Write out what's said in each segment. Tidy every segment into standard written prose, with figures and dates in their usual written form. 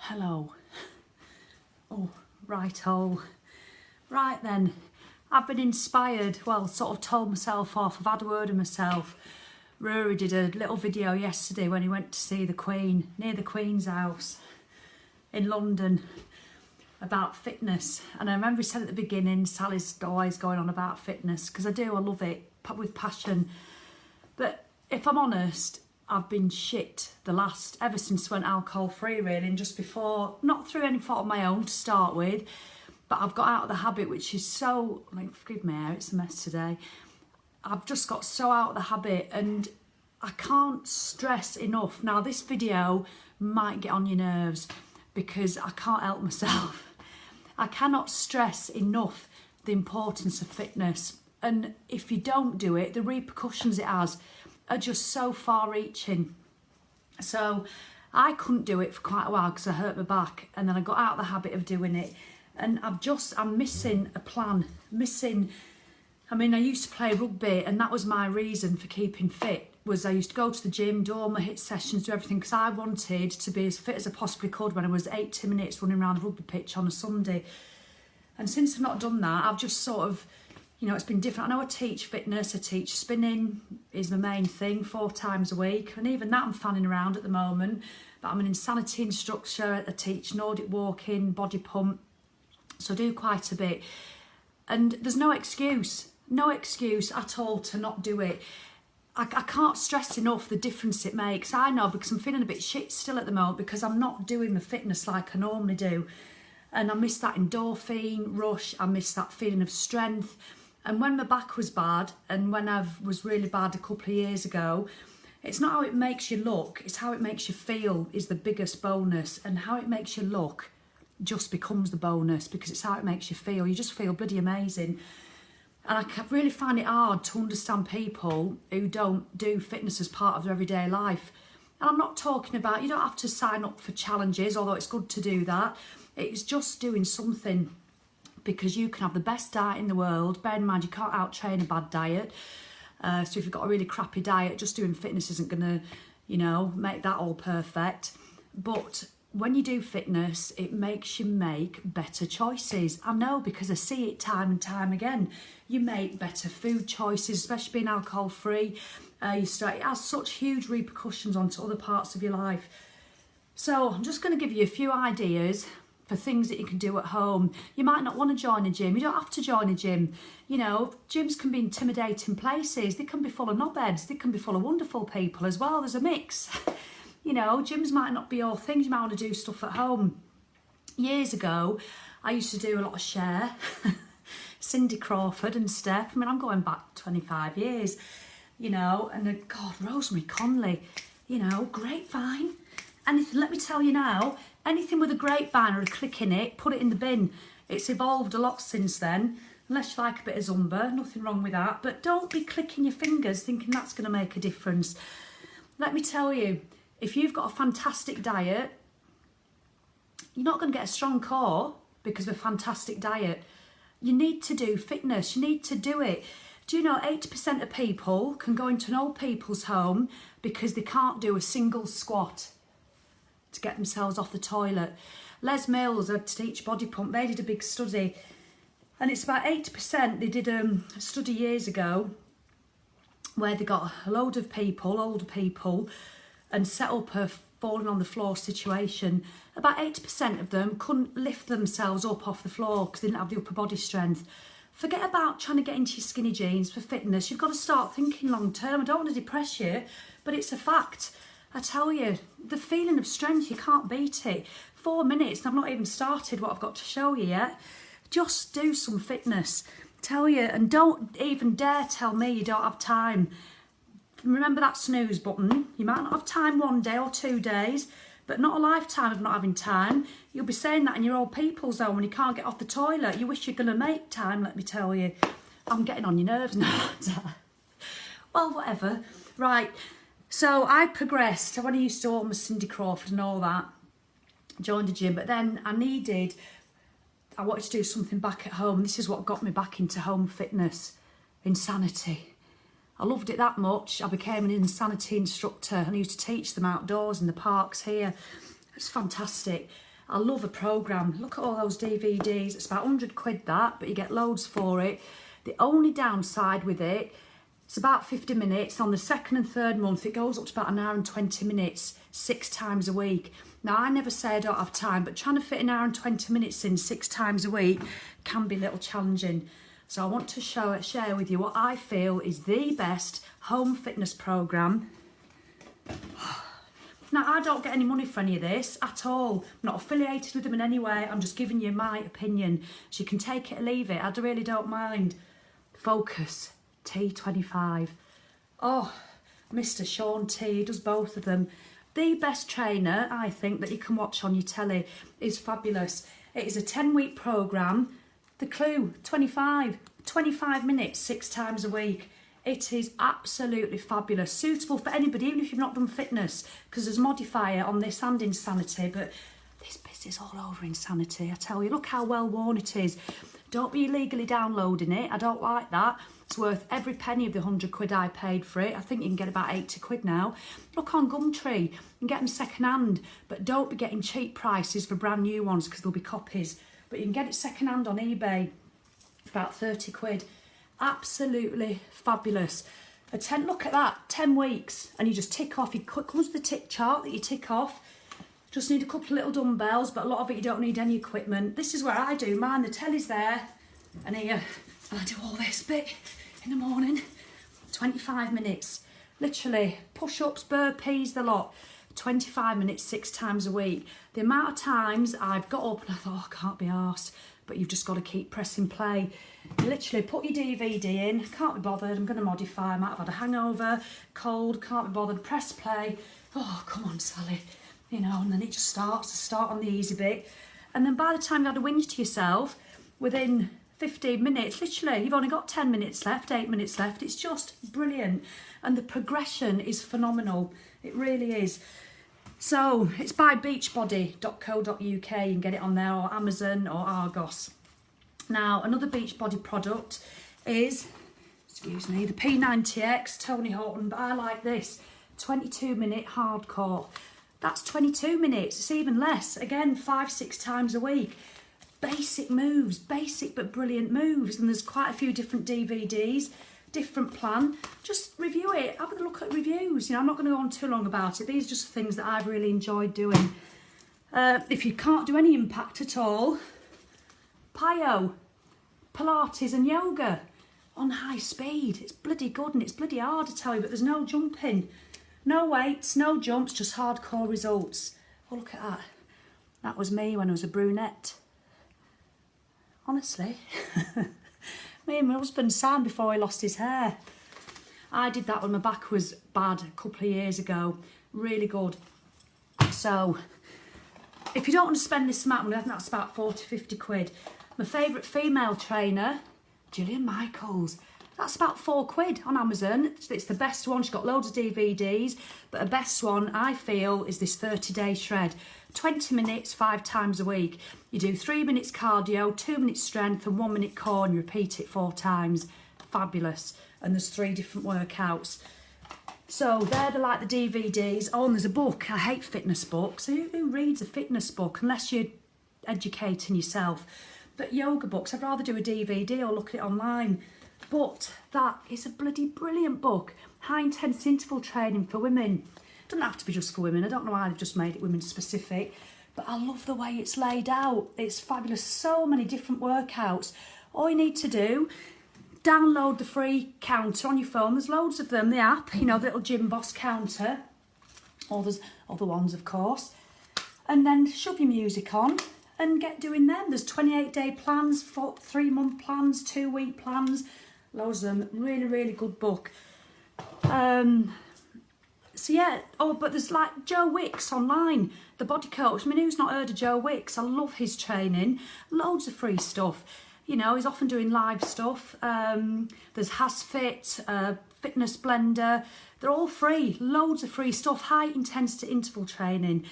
Hello. Oh, right-o. Right then, I've been inspired, well, sort of told myself off. I've had a word with myself. Rory did a little video yesterday when he went to see the Queen, near the Queen's house in London, about fitness. And I remember he said at the beginning, Sally's always going on about fitness, because I love it, with passion. But if I'm honest, I've been shit ever since I went alcohol free really, and just before, not through any fault of my own to start with, but I've got out of the habit, which is so, forgive me, it's a mess today. I've just got so out of the habit, and I can't stress enough. Now this video might get on your nerves because I can't help myself. I cannot stress enough the importance of fitness, and if you don't do it, the repercussions it has are just so far-reaching. So I couldn't do it for quite a while because I hurt my back, and then I got out of the habit of doing it, and I'm missing a plan, I mean, I used to play rugby, and that was my reason for keeping fit, was I used to go to the gym, do all my HIIT sessions, do everything, because I wanted to be as fit as I possibly could when I was 80 minutes running around the rugby pitch on a Sunday. And since I've not done that, I've just sort of, it's been different. I know I teach fitness, I teach spinning is my main thing, 4 times a week. And even that I'm fanning around at the moment. But I'm an insanity instructor, I teach Nordic walking, body pump. So I do quite a bit. And there's no excuse at all to not do it. I can't stress enough the difference it makes. I know, because I'm feeling a bit shit still at the moment because I'm not doing the fitness like I normally do. And I miss that endorphin rush, I miss that feeling of strength. And when my back was bad, and when I was really bad a couple of years ago, it's not how it makes you look, it's how it makes you feel is the biggest bonus. And how it makes you look just becomes the bonus, because it's how it makes you feel. You just feel bloody amazing. And I really find it hard to understand people who don't do fitness as part of their everyday life. And I'm not talking about, you don't have to sign up for challenges, although it's good to do that. It's just doing something, because you can have the best diet in the world. Bear in mind, you can't out-train a bad diet. So if you've got a really crappy diet, just doing fitness isn't going to, make that all perfect. But when you do fitness, it makes you make better choices. I know, because I see it time and time again. You make better food choices, especially being alcohol-free. It has such huge repercussions onto other parts of your life. So I'm just going to give you a few ideas for things that you can do at home. You might not want to join a gym. You don't have to join a gym. Gyms can be intimidating places. They can be full of knobheads. They can be full of wonderful people as well. There's a mix. Gyms might not be your things. You might want to do stuff at home. Years ago, I used to do a lot of share. Cindy Crawford and Steph. I mean, I'm going back 25 years, and God, Rosemary Conley, grapevine. Anything, let me tell you now, anything with a grapevine or a click in it, put it in the bin. It's evolved a lot since then, unless you like a bit of Zumba, nothing wrong with that. But don't be clicking your fingers thinking that's going to make a difference. Let me tell you, if you've got a fantastic diet, you're not going to get a strong core because of a fantastic diet. You need to do fitness, you need to do it. Do you know 80% of people can go into an old people's home because they can't do a single squat to get themselves off the toilet? Les Mills, I teach body pump, they did a big study, and it's about 80%. They did a study years ago where they got a load of people, older people, and set up a falling on the floor situation. About 80% of them couldn't lift themselves up off the floor because they didn't have the upper body strength. Forget about trying to get into your skinny jeans for fitness. You've got to start thinking long term. I don't want to depress you, but it's a fact. I tell you, the feeling of strength, you can't beat it. 4 minutes, and I've not even started what I've got to show you yet. Just do some fitness. Tell you, and don't even dare tell me you don't have time. Remember that snooze button. You might not have time 1 day or 2 days, but not a lifetime of not having time. You'll be saying that in your old people's home when you can't get off the toilet. You wish you're going to make time, let me tell you. I'm getting on your nerves now. Well, whatever. Right. So I progressed. When I used to do all my Cindy Crawford and all that, joined a gym, but then I wanted to do something back at home. This is what got me back into home fitness. Insanity. I loved it that much. I became an insanity instructor, and I used to teach them outdoors in the parks here. It's fantastic. I love a programme. Look at all those DVDs. It's about 100 quid that, but you get loads for it. The only downside with it, it's about 50 minutes. On the second and third month, it goes up to about an hour and 20 minutes, 6 times a week. Now, I never say I don't have time, but trying to fit an hour and 20 minutes in 6 times a week can be a little challenging. So I want to share with you what I feel is the best home fitness programme. Now, I don't get any money for any of this at all. I'm not affiliated with them in any way. I'm just giving you my opinion. So you can take it or leave it. I really don't mind. Focus T25. Oh, Mr. Sean T does both of them. The best trainer, I think, that you can watch on your telly is fabulous. It is a 10-week programme. The clue, 25 minutes, 6 times a week. It is absolutely fabulous, suitable for anybody, even if you've not done fitness, because there's modifier on this and Insanity, but this bit is all over Insanity, I tell you. Look how well worn it is. Don't be illegally downloading it, I don't like that. It's worth every penny of the 100 quid I paid for it. I think you can get about 80 quid now. Look on Gumtree and get them second hand, but don't be getting cheap prices for brand new ones because there'll be copies. But you can get it second hand on eBay for about 30 quid. Absolutely fabulous. Look at that, 10 weeks, and you just tick off. It comes with the tick chart that you tick off. Just need a couple of little dumbbells, but a lot of it you don't need any equipment. This is where I do mine. The telly's there, and here I do all this bit in the morning. 25 minutes, literally push-ups, burpees, the lot. 25 minutes, 6 times a week. The amount of times I've got up and I thought, oh, I can't be arsed, but you've just got to keep pressing play. You literally put your DVD in, can't be bothered, I'm going to modify, I might have had a hangover, cold, can't be bothered, press play. Oh, come on, Sally. You know, and then it just starts to start on the easy bit. And then by the time you've had a whinge to yourself, within 15 minutes, literally, you've only got 10 minutes left, 8 minutes left. It's just brilliant. And the progression is phenomenal. It really is. So it's by beachbody.co.uk. You can get it on there, or Amazon or Argos. Now, another Beachbody product is, excuse me, the P90X, Tony Horton, but I like this, 22-minute hardcore. That's 22 minutes, it's even less. Again, 5-6 times a week. Basic moves, basic but brilliant moves. And there's quite a few different DVDs, different plan. Just review it, have a look at reviews. You know, I'm not going to go on too long about it. These are just things that I've really enjoyed doing. If you can't do any impact at all, Pyo, Pilates and yoga on high speed. It's bloody good and it's bloody hard, I tell you, but there's no jumping. No weights, no jumps, just hardcore results. Oh, look at that. That was me when I was a brunette. Honestly. Me and my husband Sam before he lost his hair. I did that when my back was bad a couple of years ago. Really good. So, if you don't want to spend this amount of money, I think that's about 40-50 quid. My favourite female trainer, Gillian Michaels. That's about 4 quid on Amazon. It's the best one. She's got loads of DVDs, but the best one I feel is this 30-day shred. 20 minutes, 5 times a week. You do 3 minutes cardio, 2 minutes strength and 1 minute core, and you repeat it 4 times. Fabulous. And there's 3 different workouts. So they're like the DVDs. Oh, and there's a book. I hate fitness books. Who reads a fitness book unless you're educating yourself? But yoga books, I'd rather do a DVD or look at it online. But that is a bloody brilliant book. High intense interval training for women. Doesn't have to be just for women. I don't know why they've just made it women specific, but I love the way it's laid out. It's fabulous. So many different workouts. All you need to do, download the free counter on your phone. There's loads of them, the app, you know, the little Gym Boss counter. Or there's other ones, of course. And then shove your music on and get doing them. There's 28-day plans, 3-month plans, 2-week plans. Loads of them. Really, really good book. So yeah, oh, but there's like Joe Wicks online, the body coach. I mean, who's not heard of Joe Wicks? I love his training. Loads of free stuff. You know, he's often doing live stuff. There's HasFit, Fitness Blender. They're all free. Loads of free stuff. High intensity interval training.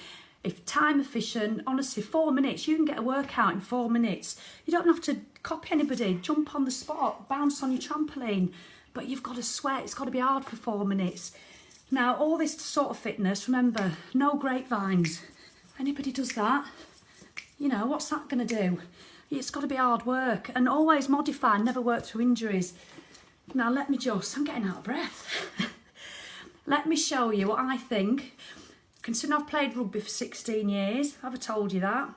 If time efficient, honestly, 4 minutes. You can get a workout in 4 minutes. You don't have to copy anybody. Jump on the spot, bounce on your trampoline. But you've got to sweat. It's got to be hard for 4 minutes. Now, all this sort of fitness, remember, no grapevines. If anybody does that, You know, what's that going to do? It's got to be hard work, and always modify, never work through injuries. Now I'm getting out of breath. Let me show you what I think. Considering I've played rugby for 16 years, have I told you that?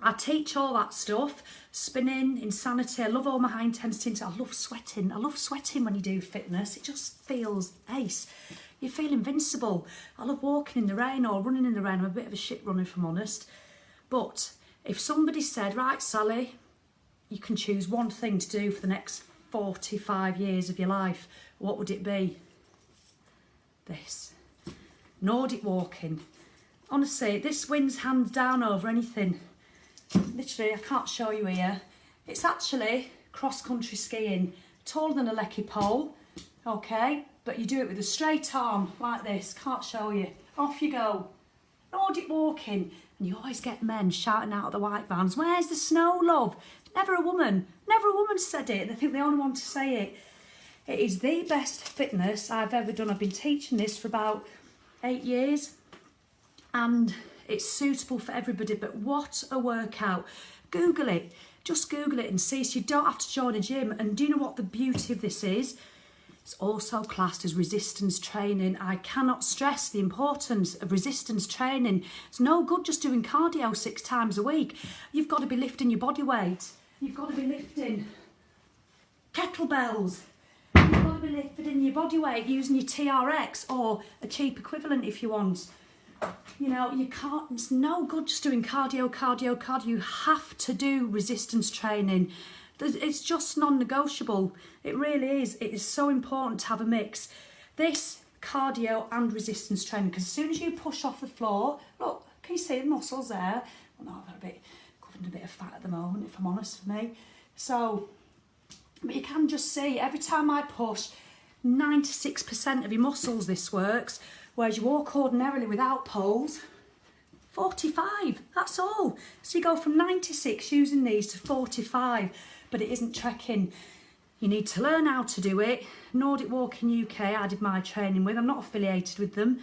I teach all that stuff, spinning, insanity. I love all my high intensity. I love sweating. I love sweating when you do fitness. It just feels ace. You feel invincible. I love walking in the rain or running in the rain. I'm a bit of a shit runner, if I'm honest. But if somebody said, right, Sally, you can choose one thing to do for the next 45 years of your life, what would it be? This. Nordic walking. Honestly, this wins hands down over anything. Literally, I can't show you here. It's actually cross-country skiing, taller than a lecky pole, okay? But you do it with a straight arm, like this. Can't show you. Off you go. Nordic walking. And you always get men shouting out at the white vans, where's the snow, love? Never a woman said it. They think they only want to say it. It is the best fitness I've ever done. I've been teaching this for about 8 years. And it's suitable for everybody, but what a workout. Google it. Just Google it and see, so you don't have to join a gym. And do you know what the beauty of this is? It's also classed as resistance training. I cannot stress the importance of resistance training. It's no good just doing cardio 6 times a week. You've got to be lifting your body weight. You've got to be lifting kettlebells. You've got to be lifting your body weight using your TRX or a cheap equivalent if you want. You know, you can't, it's no good just doing cardio. You have to do resistance training. It's just non-negotiable. It really is. It is so important to have a mix. This cardio and resistance training, because as soon as you push off the floor, look, can you see the muscles there? Well, no, they're covered in a bit of fat at the moment, if I'm honest, for me. So, but you can just see, every time I push, 96% of your muscles this works, whereas you walk ordinarily without poles, 45, that's all. So you go from 96 using these to 45, but it isn't trekking. You need to learn how to do it. Nordic Walking UK, I did my training with. I'm not affiliated with them.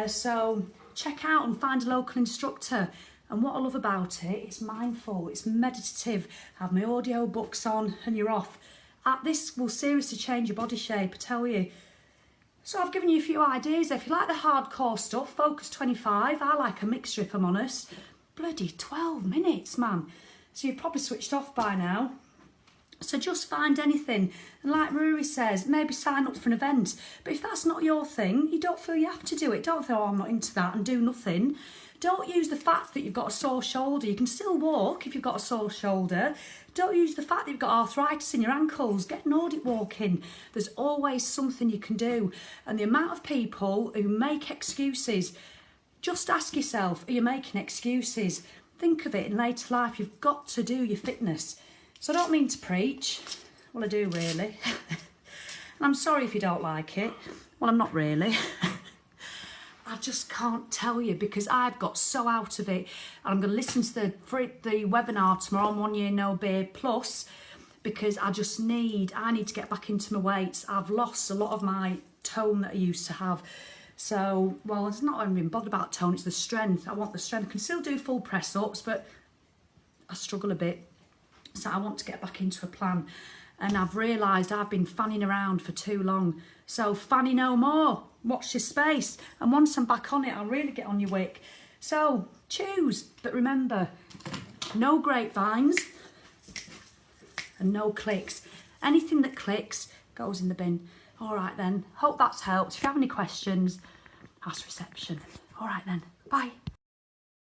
So check out and find a local instructor. And what I love about it, it's mindful, it's meditative. I have my audio books on and you're off. This will seriously change your body shape, I tell you. So I've given you a few ideas. If you like the hardcore stuff, Focus 25. I like a mixture, if I'm honest. Bloody 12 minutes, man. So you've probably switched off by now. So just find anything. And like Rory says, maybe sign up for an event. But if that's not your thing, you don't feel you have to do it. Don't feel, oh, I'm not into that, and do nothing. Don't use the fact that you've got a sore shoulder. You can still walk if you've got a sore shoulder. Don't use the fact that you've got arthritis in your ankles. Get Nordic walking. There's always something you can do. And the amount of people who make excuses, just ask yourself, are you making excuses? Think of it in later life. You've got to do your fitness. So I don't mean to preach. Well, I do really. And I'm sorry if you don't like it. Well, I'm not really. I just can't tell you because I've got so out of it. And I'm going to listen to the webinar tomorrow on 1 Year No Beard Plus because I need to get back into my weights. I've lost a lot of my tone that I used to have. So, well, it's not even been bothered about tone, it's the strength. I want the strength. I can still do full press-ups, but I struggle a bit. So I want to get back into a plan. And I've realised I've been fanning around for too long. So fanny no more. Watch your space. And once I'm back on it, I'll really get on your wick. So choose. But remember, no grapevines and no clicks. Anything that clicks goes in the bin. All right then. Hope that's helped. If you have any questions, ask reception. All right then. Bye.